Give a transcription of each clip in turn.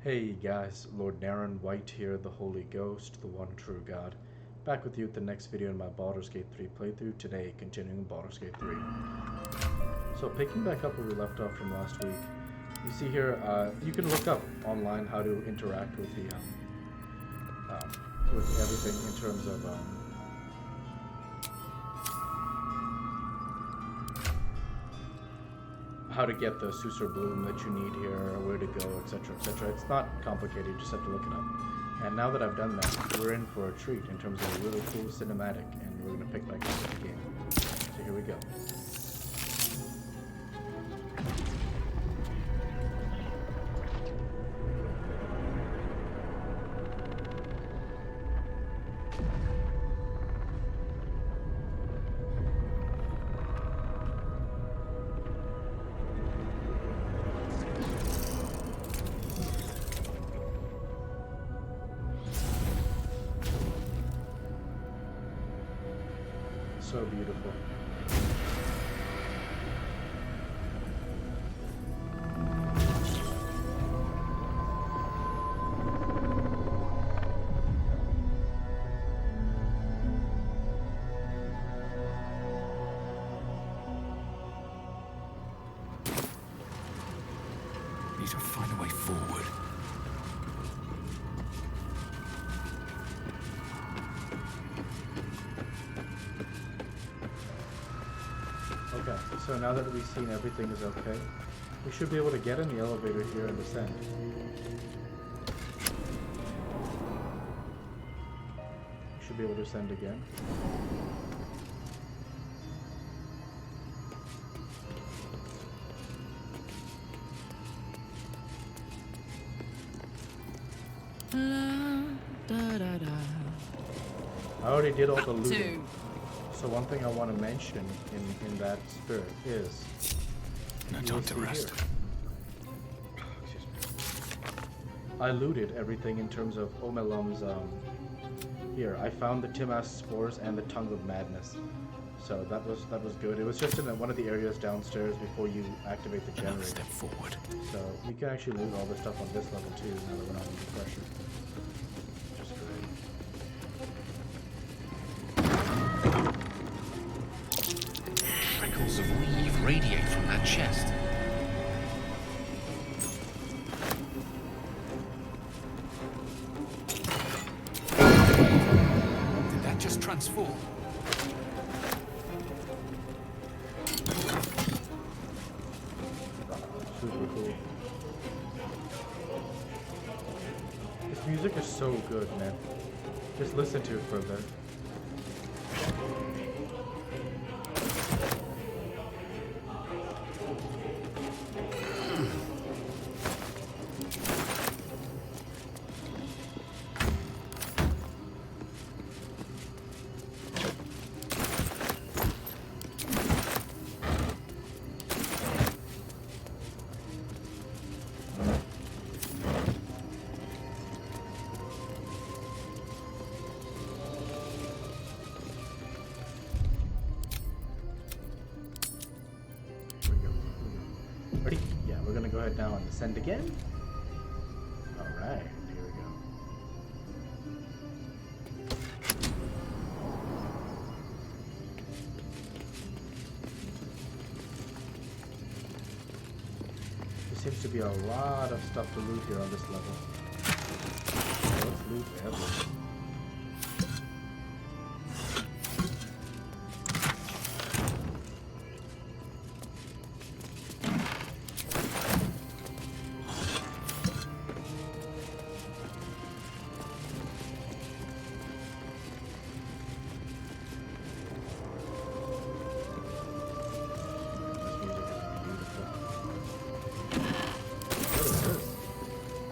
Hey guys, Lord Naren White here, the Holy Ghost, the one true God. Back with you with the next video in my Baldur's Gate 3 playthrough, today continuing Baldur's Gate 3. So picking back up where we left off from last week, you see here, you can look up online how to interact with the, with everything in terms of, how to get the Susur Bloom that you need here, where to go, etc., etc. It's not complicated, you just have to look it up. And now that I've done that, we're in for a treat in terms of a really cool cinematic, and we're going to pick back up with the game. So here we go. So beautiful. Need to find a way forward. Okay, so now that we've seen everything is okay, we should be able to get in the elevator here and descend. We should be able to ascend again. I already did all the looting. So one thing I want to mention in that spirit is No time to rest. I looted everything in terms of Omelum's here. I found the Timas spores and the Tongue of Madness. So that was good. It was just in one of the areas downstairs before you activate the generator. Step forward. So we can actually loot all this stuff on this level too now that we're not under pressure. Just great. Trickles of weave radiate from that chest. Did that just transform? Super cool. This music is so good, man. Just listen to it for a bit. Ready? Yeah, we're gonna go ahead now and descend again. Alright, here we go. There seems to be a lot of stuff to loot here on this level. So let's loot everything.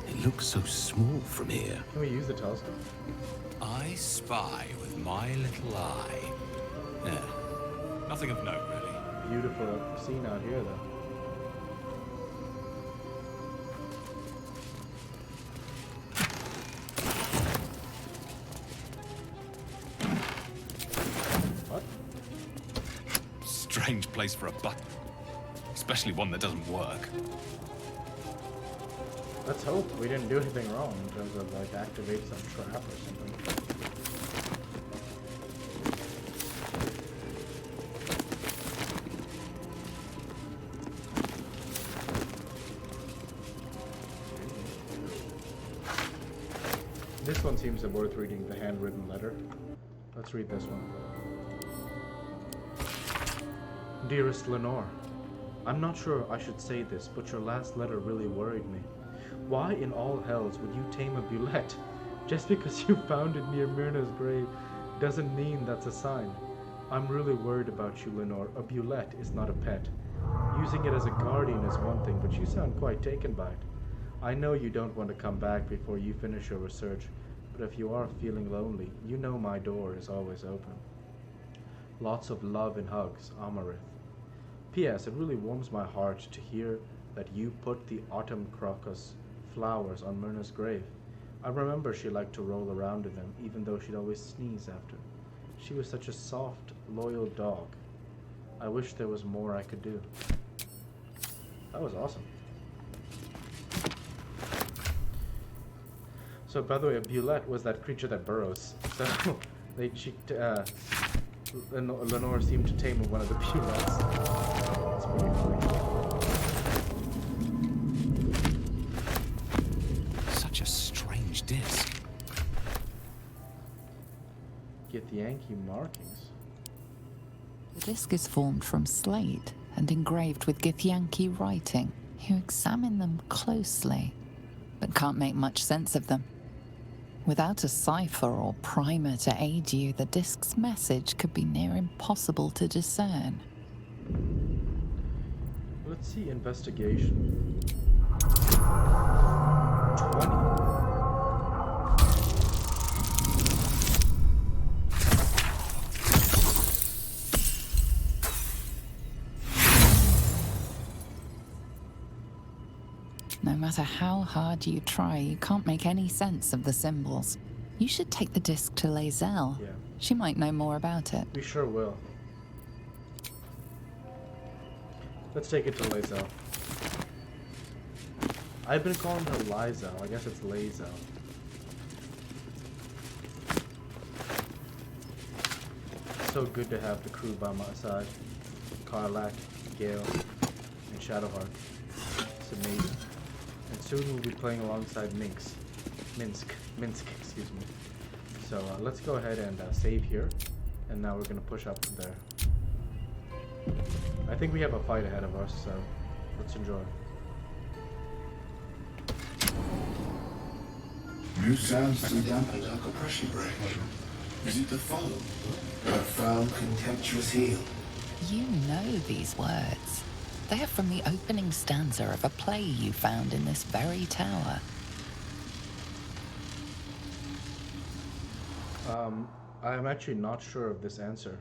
It looks so small from here. Can we use the telescope? I spy with my little eye. Yeah. Nothing of note, really. Beautiful scene out here, though. What? Strange place for a button. Especially one that doesn't work. Let's hope we didn't do anything wrong in terms of like activate some trap or something. This one seems worth reading, the handwritten letter. Let's read this one. Dearest Lenore, I'm not sure I should say this, but your last letter really worried me. Why in all hells would you tame a bulette? Just because you found it near Myrna's grave doesn't mean that's a sign. I'm really worried about you, Lenore. A bulette is not a pet. Using it as a guardian is one thing, but you sound quite taken by it. I know you don't want to come back before you finish your research, but if you are feeling lonely, you know my door is always open. Lots of love and hugs, Amarith. P.S. It really warms my heart to hear that you put the autumn crocus flowers on Myrna's grave. I remember she liked to roll around in them, even though she'd always sneeze after. She was such a soft, loyal dog. I wish there was more I could do. That was awesome. So, by the way, a bulette was that creature that burrows. So, Lenore seemed to tame one of the bulettes. That's pretty funny. Such a strange disc. Get the Yankee markings. The disc is formed from slate and engraved with Githyanki writing. You examine them closely, but can't make much sense of them. Without a cipher or primer to aid you, the disc's message could be near impossible to discern. Let's see, investigation. 20. No matter how hard you try, you can't make any sense of the symbols. You should take the disc to Lae'zel. Yeah. She might know more about it. We sure will. Let's take it to Lae'zel. I've been calling her Lizel. I guess it's Lae'zel. So good to have the crew by my side. Karlak, Gale, and Shadowheart. It's amazing. And soon we'll be playing alongside Minsk, excuse me. So let's go ahead and save here, and now we're gonna push up from there. I think we have a fight ahead of us, so let's enjoy. New sounds to dampen like a pressure break. Is it the follow? Her foul, contemptuous heel. You know these words. They are from the opening stanza of a play you found in this very tower. I'm actually not sure of this answer.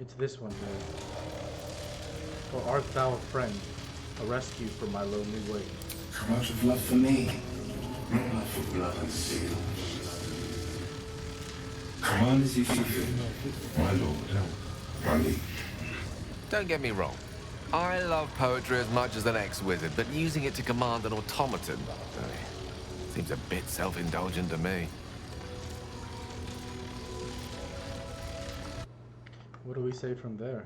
It's this one here. Or art thou a friend, a rescue from my lonely way? From out of love for me, not love for blood and steel. Command as you see fit, my lord, my liege. Don't get me wrong. I love poetry as much as an ex-wizard, but using it to command an automaton seems a bit self-indulgent to me. What do we say from there?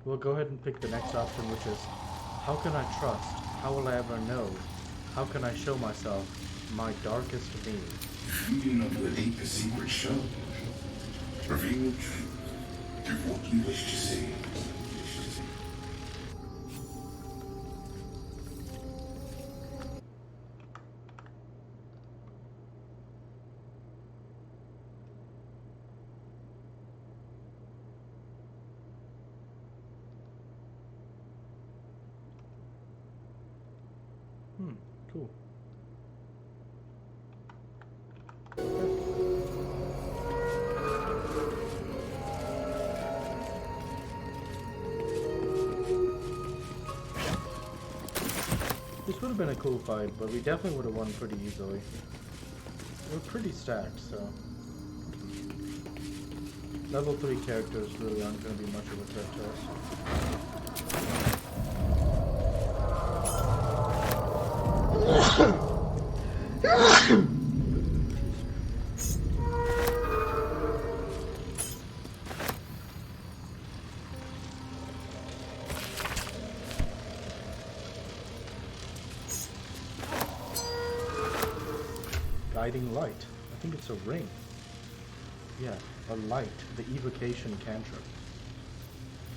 We'll go ahead and pick the next option, which is, how can I trust? How will I ever know? How can I show myself my darkest me? You know the deepest secret show. Reveal the truth. Give what you wish to see. cool. This would have been a cool fight, but we definitely would have won pretty easily. We're pretty stacked, so... Level 3 characters really aren't going to be much of a threat to us. Guiding light. I think it's a ring. Yeah, a light. The evocation cantrip.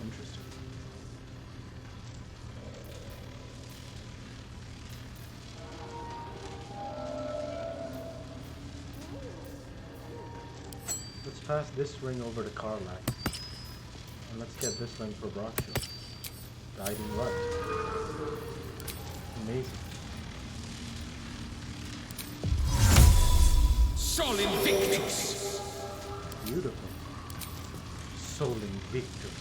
Interesting. Let's pass this ring over to Karlak. And let's get this ring for Brockshire. Guiding light. Amazing. Sol Invictus! Beautiful. Sol Invictus.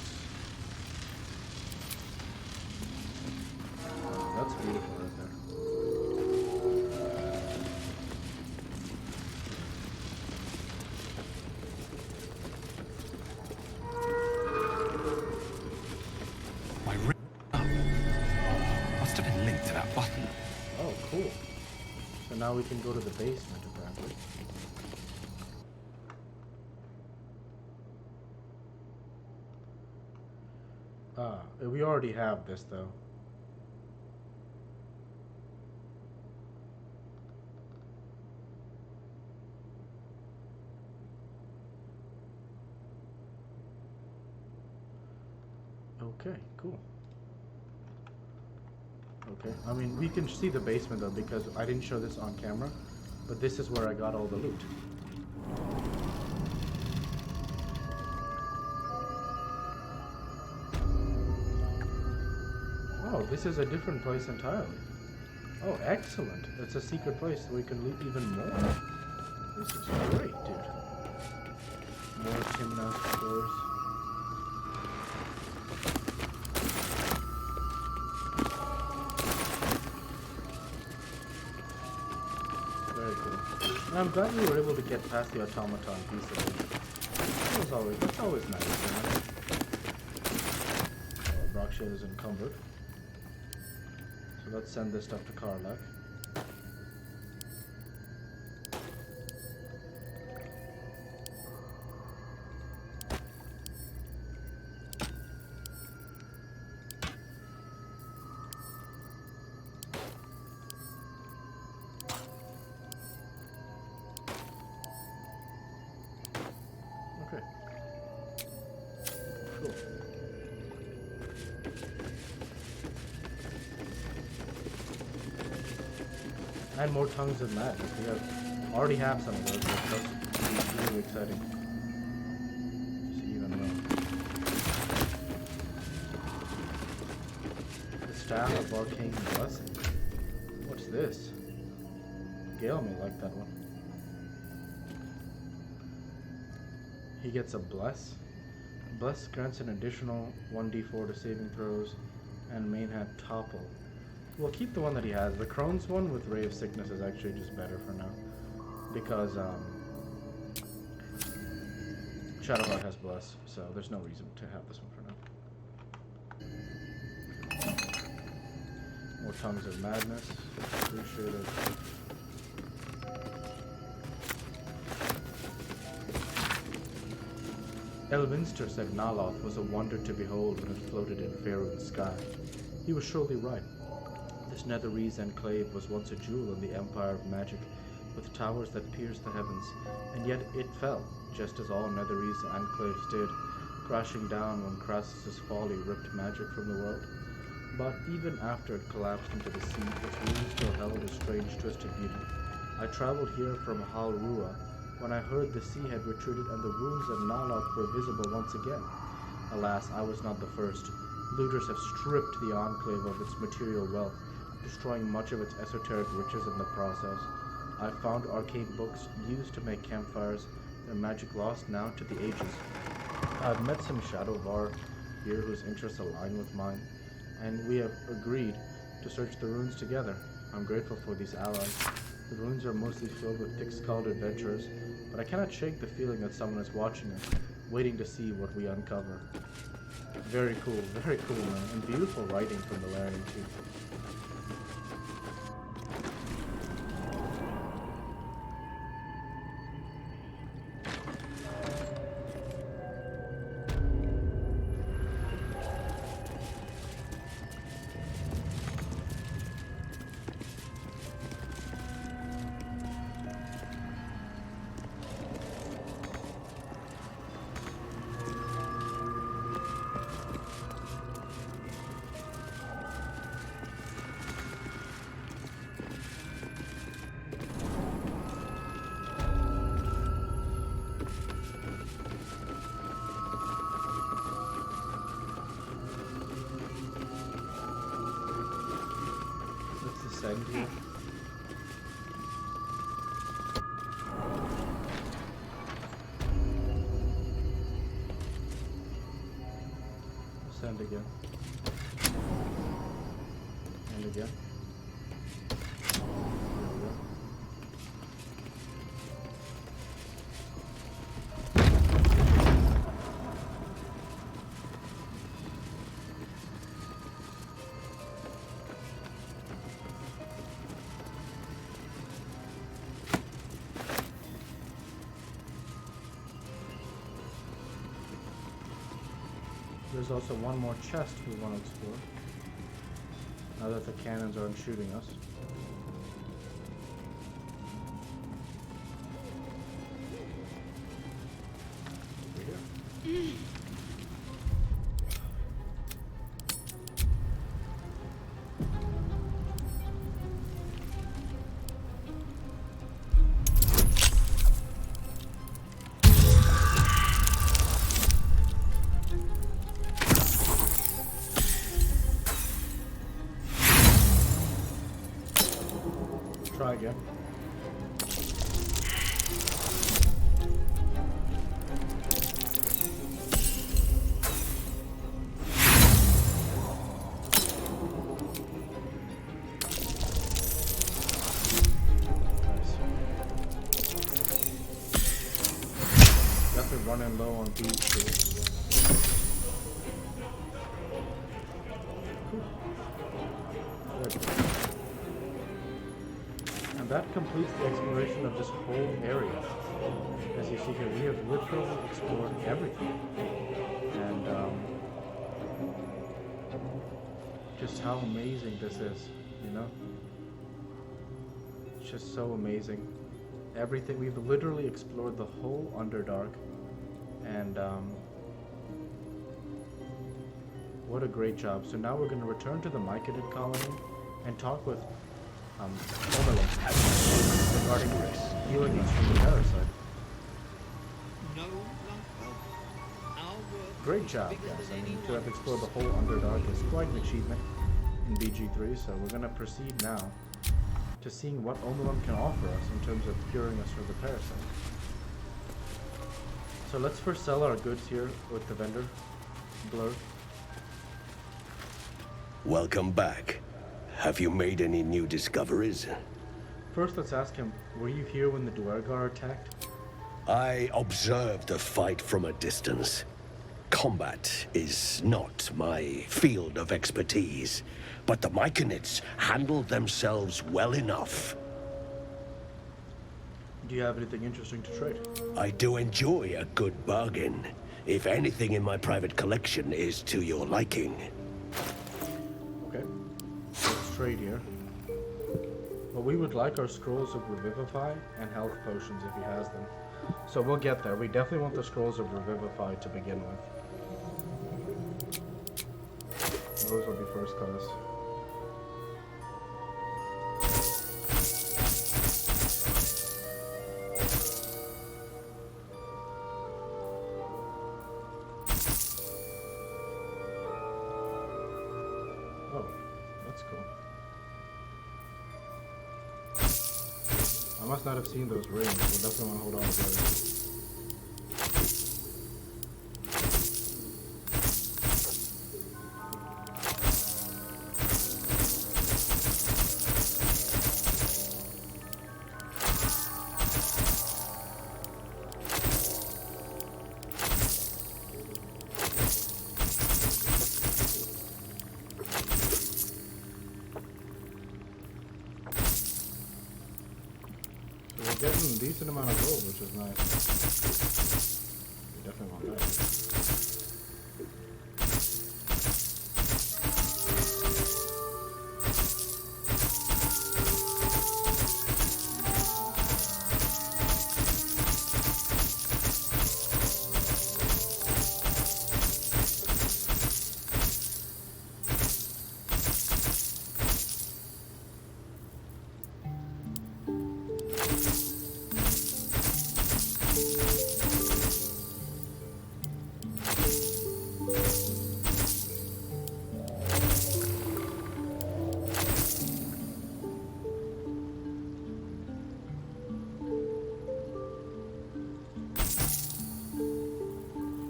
Oh, that's beautiful right there. My ring. Must have been linked to that button. Oh, cool. So now we can go to the basement, apparently. Ah, we already have this, though. Okay, cool. Okay, I mean, we can see the basement, though, because I didn't show this on camera, but this is where I got all the loot. Oh, this is a different place entirely. Oh, excellent. It's a secret place so we can loot even more. This is great, dude. More Timnath doors. Very cool. And I'm glad we were able to get past the automaton piece of it. That's always nice, you know? Brockshire is encumbered. So let's send this stuff to Karlak. Okay. Cool. And more tongues of madness. We already have some of those, but that's really exciting. See even more. The Staff of Arcane Blessing. What's this? Gale may like that one. He gets a Bless. Bless grants an additional 1d4 to saving throws, and main hat Topple. We'll keep the one that he has. The Crone's one with Ray of Sickness is actually just better for now. Because, Shadowheart has Bless, so there's no reason to have this one for now. More Tongues of Madness. Appreciate it. Elminster said Naloth was a wonder to behold when it floated in Faerun's sky. He was surely right. This Netherese enclave was once a jewel in the empire of magic, with towers that pierced the heavens, and yet it fell, just as all Netherese enclaves did, crashing down when Crassus's folly ripped magic from the world. But even after it collapsed into the sea, its ruins still held a strange twisted beauty. I traveled here from Halrua when I heard the sea had retreated and the ruins of Naloth were visible once again. Alas, I was not the first. Looters have stripped the enclave of its material wealth, destroying much of its esoteric riches in the process. I've found arcane books used to make campfires, their magic lost now to the ages. I've met some Shadowvar here whose interests align with mine, and we have agreed to search the ruins together. I'm grateful for these allies. The ruins are mostly filled with thick-skulled adventurers, but I cannot shake the feeling that someone is watching us, waiting to see what we uncover. Very cool, man, and beautiful writing from the Larian too. Ascend here. Ascend again. And again. There we go. There's also one more chest we want to explore, now that the cannons aren't shooting us. Over here. Try again. Definitely running low on beats too. Good. And that completes the exploration of this whole area. As you see here, we have literally explored everything. And just how amazing this is, you know? It's just so amazing. Everything, we've literally explored the whole Underdark. And what a great job. So now we're going to return to the Myconid colony and talk with regarding healing us from the parasite. Great job, guys. I mean, to have explored the whole Underdark is quite an achievement in BG3, so we're going to proceed now to seeing what Omeron can offer us in terms of curing us from the parasite. So let's first sell our goods here with the vendor, Blur. Welcome back. Have you made any new discoveries? First, let's ask him, were you here when the Duergar attacked? I observed the fight from a distance. Combat is not my field of expertise, but the Myconids handled themselves well enough. Do you have anything interesting to trade? I do enjoy a good bargain, if anything in my private collection is to your liking. Okay, let's trade here. Well, we would like our scrolls of Revivify and health potions if he has them. So we'll get there. We definitely want the scrolls of Revivify to begin with. Those will be first class. Oh, that's cool. I must not have seen those rings, so definitely want to hold on to those. Getting a decent amount of gold, which is nice. We definitely want that.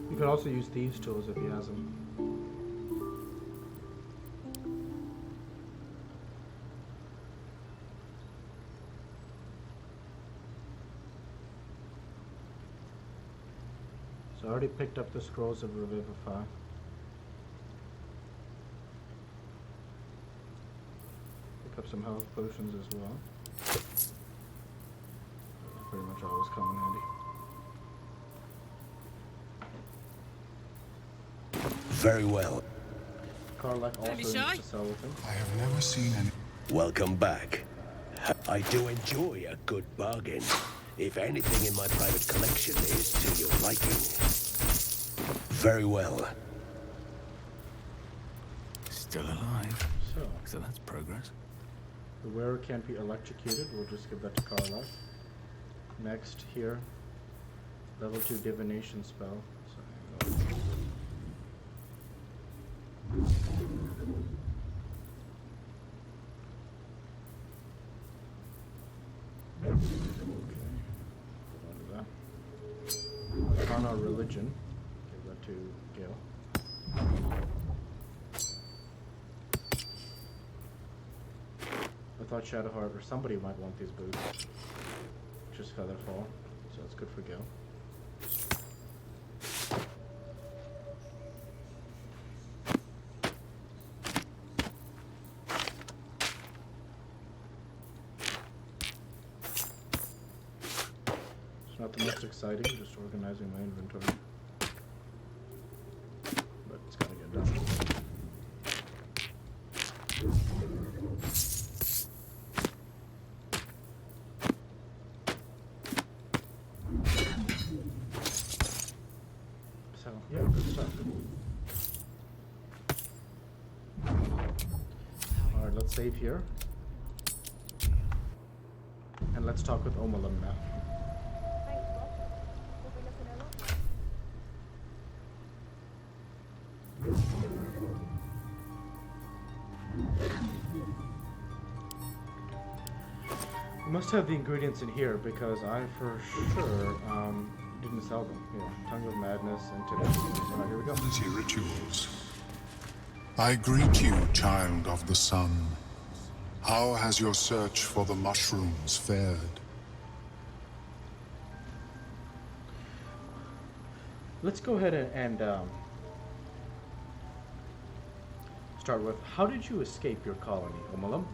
You could also use thieves' tools if he has them. So I already picked up the scrolls of Revivify. Pick up some health potions as well. Pretty much always come in handy. Very well. Karlach also needs to sell with him. I have never seen any. Welcome back. I do enjoy a good bargain. If anything in my private collection is to your liking. Very well. Still alive. So, So that's progress. the wearer can't be electrocuted. We'll just give that to Karlach. Next, here, level 2 divination spell. So, hang on. On our religion, give that to Gale. I thought Shadowheart or somebody might want these boots. Just Featherfall, so it's good for Gale. Not the most exciting, just organizing my inventory. But it's gotta get done. So, yeah, good stuff. Alright, let's save here. And let's talk with Omalum now. We must have the ingredients in here because I for sure didn't sell them. Yeah, Tongue of Madness and today. So here we go. Rituals. I greet you, child of the sun. How has your search for the mushrooms fared? Let's go ahead and start with, how did you escape your colony, Omalum?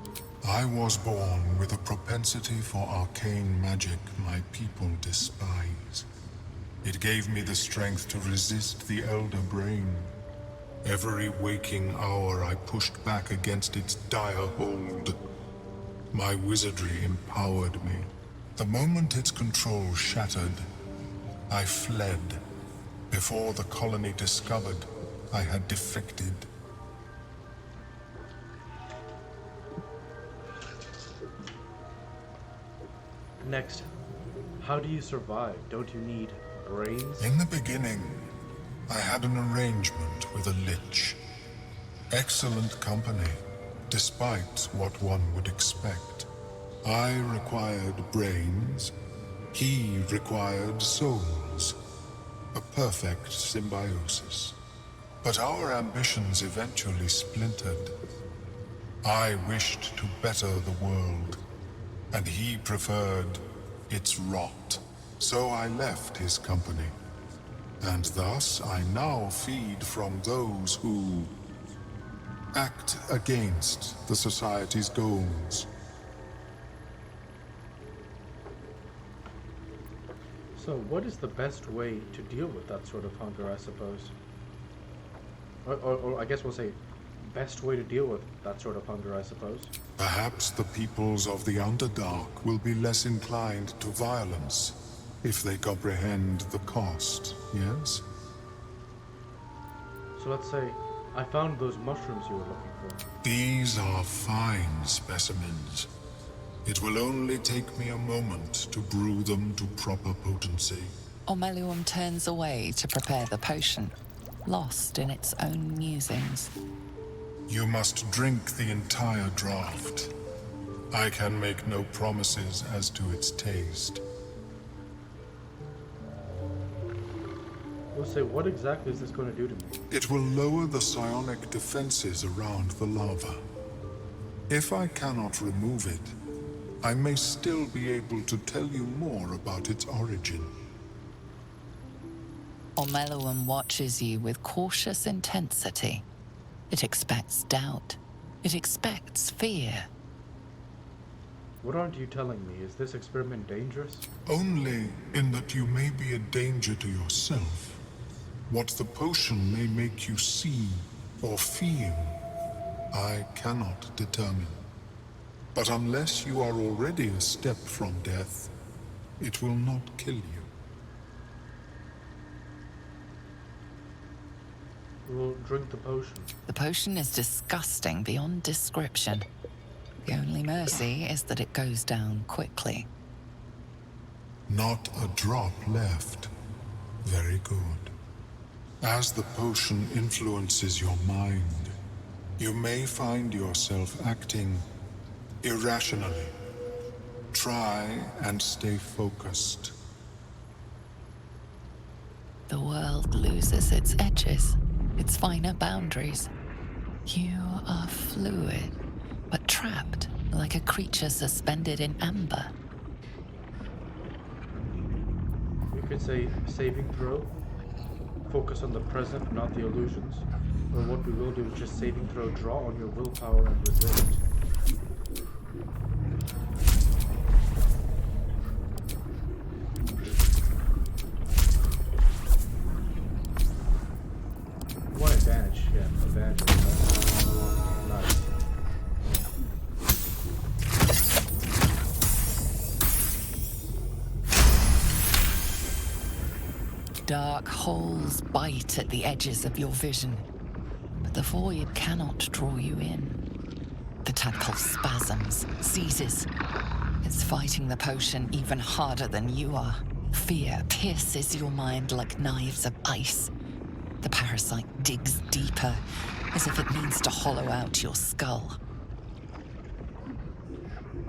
I was born with a propensity for arcane magic my people despise. It gave me the strength to resist the Elder Brain. Every waking hour I pushed back against its dire hold. My wizardry empowered me. The moment its control shattered, I fled. Before the colony discovered I had defected. Next, how do you survive? Don't you need brains? In the beginning, I had an arrangement with a lich. Excellent company, despite what one would expect. I required brains, he required souls. A perfect symbiosis. But our ambitions eventually splintered. I wished to better the world, and he preferred its rot. So I left his company. And thus I now feed from those who act against the Society's goals. So what is the best way to deal with that sort of hunger, I suppose? Or I guess we'll say best way to deal with that sort of hunger, I suppose. Perhaps the peoples of the Underdark will be less inclined to violence if they comprehend the cost, yes? So let's say I found those mushrooms you were looking for. These are fine specimens. It will only take me a moment to brew them to proper potency. Ormeluum turns away to prepare the potion, lost in its own musings. You must drink the entire draught. I can make no promises as to its taste. We'll say, what exactly is this going to do to me? It will lower the psionic defenses around the lava. If I cannot remove it, I may still be able to tell you more about its origin. Ormeluum watches you with cautious intensity. It expects doubt. It expects fear. What aren't you telling me? Is this experiment dangerous? Only in that you may be a danger to yourself. What the potion may make you see or feel, I cannot determine. But unless you are already a step from death, it will not kill you. We'll drink the potion. The potion is disgusting beyond description. The only mercy is that it goes down quickly. Not a drop left. Very good. As the potion influences your mind, you may find yourself acting irrationally. Try and stay focused. The world loses its edges, its finer boundaries. You are fluid, but trapped like a creature suspended in amber. You could say saving throw. Focus on the present, not the illusions. Or what we will do is just saving throw, draw on your willpower and resist. One advantage, yeah, advantage. Nice. Dark holes bite at the edges of your vision, but the void cannot draw you in. The tadpole spasms, seizes. It's fighting the potion even harder than you are. Fear pierces your mind like knives of ice. The parasite digs deeper, as if it needs to hollow out your skull.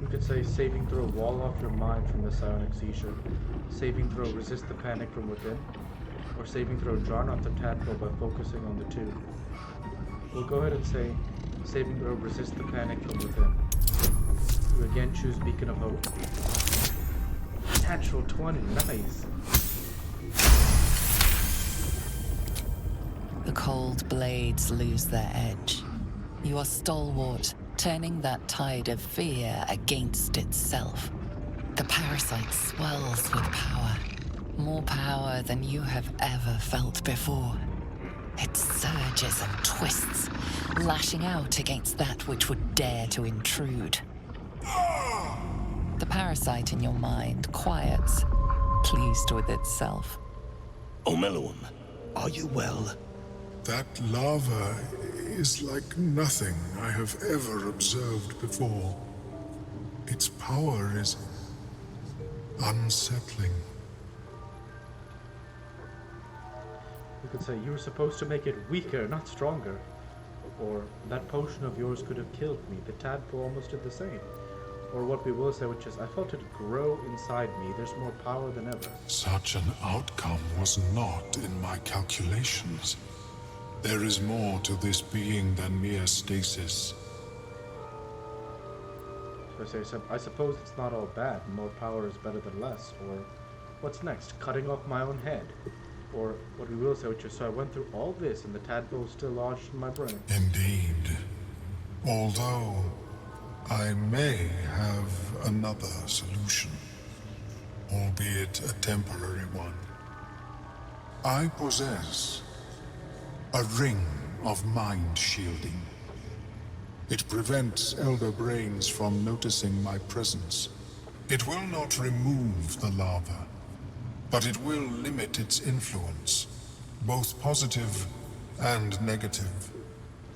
You could say saving throw, wall off your mind from the psionic seizure. Saving throw, resist the panic from within. Or saving throw, draw not the tadpole by focusing on the two. We'll go ahead and say saving throw, resist the panic from within. You again choose Beacon of Hope. Natural 20, nice. The cold blades lose their edge. You are stalwart, turning that tide of fear against itself. The parasite swells with power. More power than you have ever felt before. It surges and twists, lashing out against that which would dare to intrude. The parasite in your mind quiets, pleased with itself. Ormeluum, are you well? That lava is like nothing I have ever observed before. Its power is unsettling. You could say you were supposed to make it weaker, not stronger. Or that potion of yours could have killed me. The tadpole almost did the same. Or what we will say, which is, I felt it grow inside me. There's more power than ever. Such an outcome was not in my calculations. There is more to this being than mere stasis. So I suppose it's not all bad. More power is better than less. Or what's next? Cutting off my own head. Or what we will say, which is, so I went through all this and the tadpole still lodged in my brain. Indeed. Although I may have another solution, albeit a temporary one. I possess a ring of mind shielding. It prevents elder brains from noticing my presence. It will not remove the lava, but it will limit its influence, both positive and negative.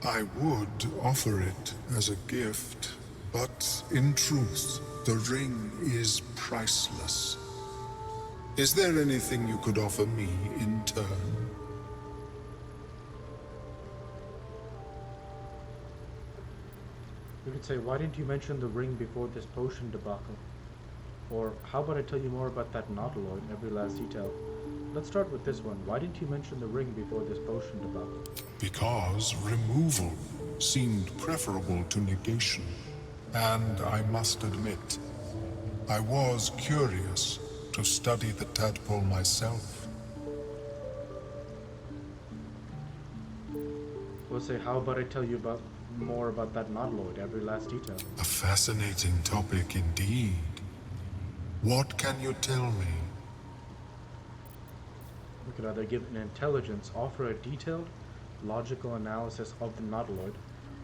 I would offer it as a gift, but in truth, the ring is priceless. Is there anything you could offer me in turn? You could say, why didn't you mention the ring before this potion debacle? Or how about I tell you more about that nautiloid in every last detail? Let's start with this one. Why didn't you mention the ring before this potion debacle? Because removal seemed preferable to negation. And I must admit, I was curious to study the tadpole myself. We'll say, how about I tell you more about that nautiloid, every last detail? A fascinating topic indeed. What can you tell me? We could either give an intelligence, offer a detailed, logical analysis of the nautiloid,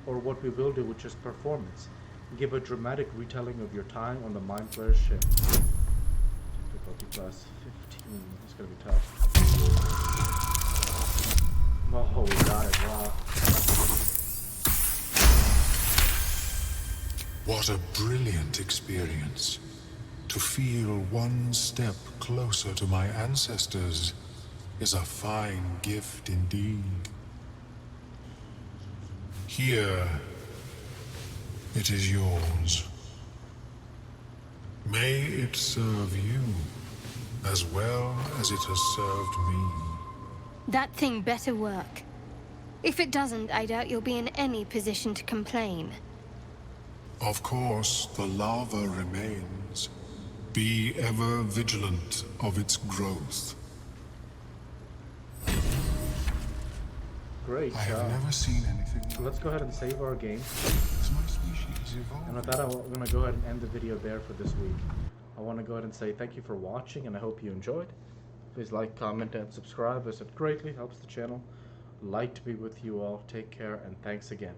or what we will do, which is performance. Give a dramatic retelling of your time on the Mind Flayer's ship. Difficulty class 15. It's gonna be tough. Oh, we got it. Wow. What a brilliant experience. To feel one step closer to my ancestors is a fine gift indeed. Here, it is yours. May it serve you as well as it has served me. That thing better work. If it doesn't, I doubt you'll be in any position to complain. Of course, the lava remains. Be ever vigilant of its growth. Great I have job. never seen anything So let's go ahead and save our game. as my species evolved. And with that, I'm going to go ahead and end the video there for this week. I want to go ahead and say thank you for watching, and I hope you enjoyed. Please like, comment, and subscribe, as it greatly helps the channel. Light to be with you all. Take care, and thanks again.